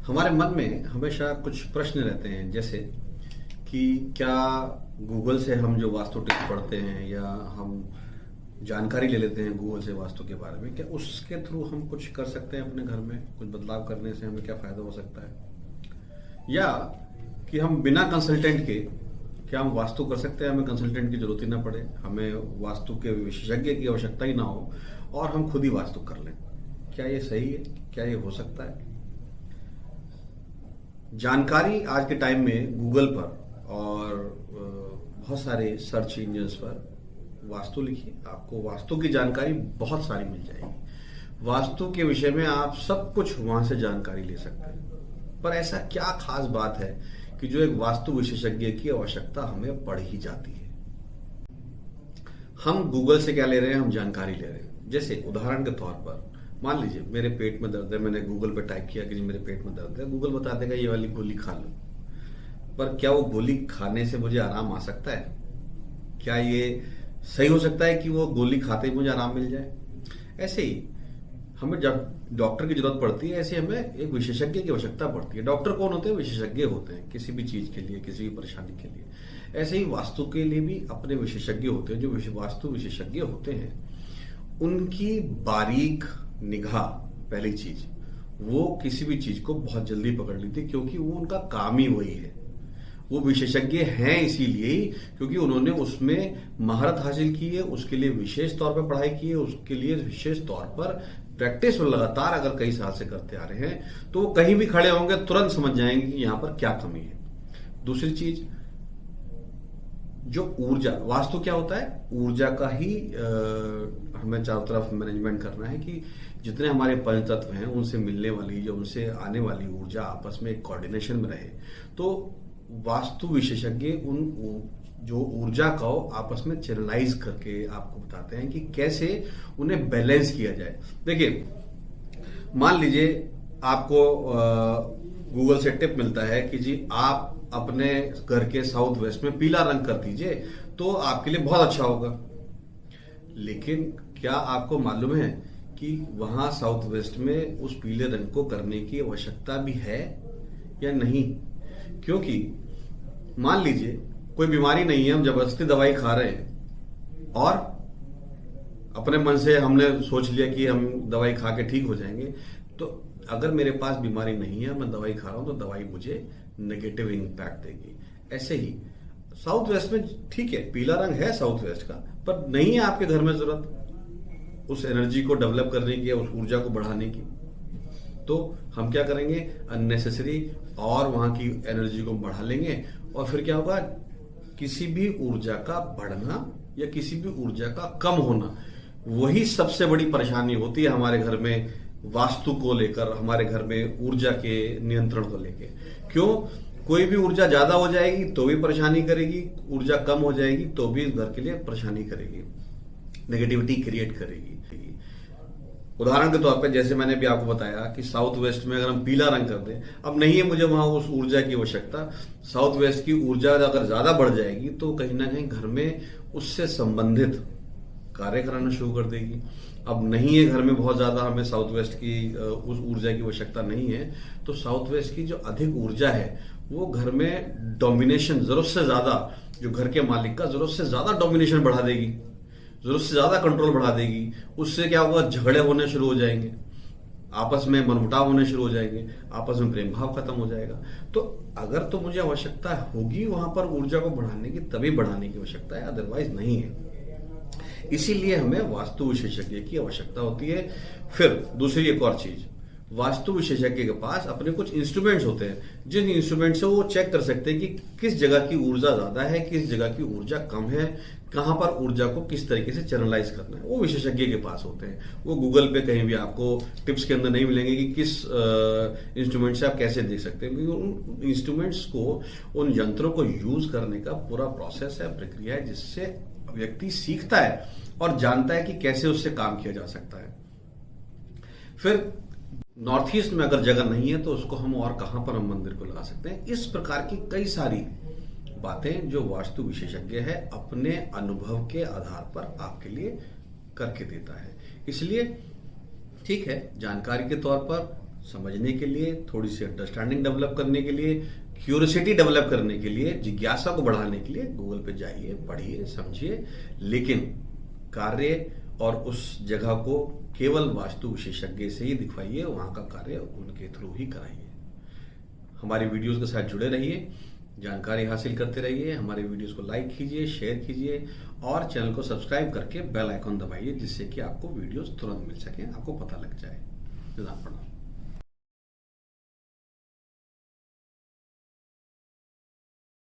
हमारे मन में हमेशा कुछ प्रश्न रहते हैं, जैसे कि क्या गूगल से हम जो वास्तु टिप्स पढ़ते हैं या हम जानकारी ले लेते हैं गूगल से वास्तु के बारे में, क्या उसके थ्रू हम कुछ कर सकते हैं अपने घर में? कुछ बदलाव करने से हमें क्या फायदा हो सकता है? या कि हम बिना कंसल्टेंट के क्या हम वास्तु कर सकते हैं? हमें कंसल्टेंट की जरूरत ही ना पड़े, हमें वास्तु के विशेषज्ञ की आवश्यकता ही ना हो और हम खुद ही वास्तु कर लें। क्या ये सही है? क्या ये हो सकता है? जानकारी आज के टाइम में गूगल पर और बहुत सारे सर्च इंजन्स पर वास्तु लिखिए, आपको वास्तु की जानकारी बहुत सारी मिल जाएगी। वास्तु के विषय में आप सब कुछ वहां से जानकारी ले सकते हैं। पर ऐसा क्या खास बात है कि जो एक वास्तु विशेषज्ञ की आवश्यकता हमें पड़ ही जाती है? हम गूगल से क्या ले रहे हैं? हम जानकारी ले रहे हैं। जैसे उदाहरण के तौर पर मान लीजिए मेरे पेट में दर्द है, मैंने गूगल पे टाइप किया कि जी मेरे पेट में दर्द है, गूगल बता देगा ये वाली गोली खा लो। पर क्या वो गोली खाने से मुझे आराम आ सकता है? क्या ये सही हो सकता है कि वो गोली खाते ही मुझे आराम मिल जाए? ऐसे ही हमें जब डॉक्टर की जरूरत पड़ती है, ऐसे हमें एक विशेषज्ञ की आवश्यकता पड़ती है। डॉक्टर कौन होते हैं? विशेषज्ञ होते हैं किसी भी चीज के लिए, किसी भी परेशानी के लिए। ऐसे ही वास्तु के लिए भी अपने विशेषज्ञ होते हैं। जो वास्तु विशेषज्ञ होते हैं उनकी बारीक निगाह, पहली चीज, वो किसी भी चीज को बहुत जल्दी पकड़ लेती है, क्योंकि वो उनका काम ही वही है। वो विशेषज्ञ हैं इसीलिए ही क्योंकि उन्होंने उसमें महारत हासिल की है, उसके लिए विशेष तौर पर पढ़ाई की है, उसके लिए विशेष तौर पर प्रैक्टिस लगातार अगर कई साल से करते आ रहे हैं, तो वो कहीं भी खड़े होंगे तुरंत समझ जाएंगे कि यहां पर क्या कमी है। दूसरी चीज, जो ऊर्जा, वास्तु क्या होता है? ऊर्जा का ही हमें चारों तरफ मैनेजमेंट करना है कि जितने हमारे पंच तत्व हैं उनसे मिलने वाली, जो उनसे आने वाली ऊर्जा आपस में एक कोऑर्डिनेशन में रहे। तो वास्तु विशेषज्ञ उन जो ऊर्जा को आपस में चैनलाइज करके आपको बताते हैं कि कैसे उन्हें बैलेंस किया जाए। देखिए, मान लीजिए आपको गूगल से टिप मिलता है कि जी आप अपने घर के साउथ वेस्ट में पीला रंग कर दीजिए तो आपके लिए बहुत अच्छा होगा। लेकिन क्या आपको मालूम है कि वहां साउथ वेस्ट में उस पीले रंग को करने की आवश्यकता भी है या नहीं? क्योंकि मान लीजिए कोई बीमारी नहीं है, हम जबरदस्ती दवाई खा रहे हैं और अपने मन से हमने सोच लिया कि हम दवाई खा के ठीक हो जाएंगे। तो अगर मेरे पास बीमारी नहीं है, मैं दवाई खा रहा हूं, तो दवाई मुझे नेगेटिव इंपैक्ट देगी। ऐसे ही साउथ वेस्ट में ठीक है, पीला रंग है साउथ वेस्ट का, पर नहीं है आपके घर में जरूरत उस एनर्जी को डेवलप करने की, उस ऊर्जा को बढ़ाने की। तो हम क्या करेंगे? अननेसेसरी और वहां की एनर्जी को बढ़ा लेंगे और फिर क्या होगा? किसी भी ऊर्जा का बढ़ना या किसी भी ऊर्जा का कम होना, वही सबसे बड़ी परेशानी होती है हमारे घर में वास्तु को लेकर, हमारे घर में ऊर्जा के नियंत्रण को लेकर। क्यों? कोई भी ऊर्जा ज्यादा हो जाएगी तो भी परेशानी करेगी, ऊर्जा कम हो जाएगी तो भी घर के लिए परेशानी करेगी, नेगेटिविटी क्रिएट करेगी। उदाहरण के तौर पर जैसे मैंने भी आपको बताया कि साउथ वेस्ट में अगर हम पीला रंग कर दें, अब नहीं है मुझे वहां उस ऊर्जा की आवश्यकता, साउथ वेस्ट की ऊर्जा अगर ज्यादा बढ़ जाएगी तो कहीं ना कहीं घर में उससे संबंधित कार्य कराना शुरू कर देगी। अब नहीं है घर में बहुत ज्यादा हमें साउथ वेस्ट की उस ऊर्जा की आवश्यकता नहीं है, तो साउथ वेस्ट की जो अधिक ऊर्जा है वो घर में डोमिनेशन, जरूरत से ज्यादा, जो घर के मालिक का जरूरत से ज्यादा डोमिनेशन बढ़ा देगी, जरूरत से ज्यादा कंट्रोल बढ़ा देगी। उससे क्या होगा? झगड़े होने शुरू हो जाएंगे, आपस में मनमुटाव होने शुरू हो जाएंगे, आपस में प्रेम भाव खत्म हो जाएगा। तो अगर तो मुझे आवश्यकता होगी वहां पर ऊर्जा को बढ़ाने की, तभी बढ़ाने की आवश्यकता है, अदरवाइज नहीं है। इसीलिए हमें वास्तु विशेषज्ञ की आवश्यकता होती है। फिर दूसरी एक और चीज, वास्तु विशेषज्ञ के पास अपने कुछ इंस्ट्रूमेंट्स होते हैं, जिन इंस्ट्रूमेंट से वो चेक कर सकते हैं कि किस जगह की ऊर्जा ज्यादा है, किस जगह की ऊर्जा कम है, कहां पर ऊर्जा को किस तरीके से चैनलाइज करना है, वो विशेषज्ञ के पास होते हैं। वो गूगल पे कहीं भी आपको टिप्स के अंदर नहीं मिलेंगे कि किस इंस्ट्रूमेंट से आप कैसे देख सकते हैं, क्योंकि उन इंस्ट्रूमेंट्स को, उन यंत्रों को यूज करने का पूरा प्रोसेस है, प्रक्रिया है, जिससे व्यक्ति सीखता है और जानता है कि कैसे उससे काम किया जा सकता है। फिर नॉर्थ ईस्ट में अगर जगह नहीं है तो उसको हम और कहां पर हम मंदिर को लगा सकते हैं? इस प्रकार की कई सारी बातें जो वास्तु विशेषज्ञ है अपने अनुभव के आधार पर आपके लिए करके देता है। इसलिए ठीक है, जानकारी के तौर पर समझने के लिए, थोड़ी सी अंडरस्टैंडिंग डेवलप करने के लिए, क्यूरियोसिटी डेवलप करने के लिए, जिज्ञासा को बढ़ाने के लिए गूगल पे जाइए, पढ़िए, समझिए, लेकिन कार्य और उस जगह को केवल वास्तु विशेषज्ञ से ही दिखवाइए, वहां का कार्य उनके थ्रू ही कराइए। हमारी वीडियोस के साथ जुड़े रहिए, जानकारी हासिल करते रहिए, हमारे वीडियोस को लाइक कीजिए, शेयर कीजिए और चैनल को सब्सक्राइब करके बेल आइकॉन दबाइए, जिससे कि आपको वीडियोस तुरंत मिल सके, आपको पता लग जाए। जज़ाक अल्लाह।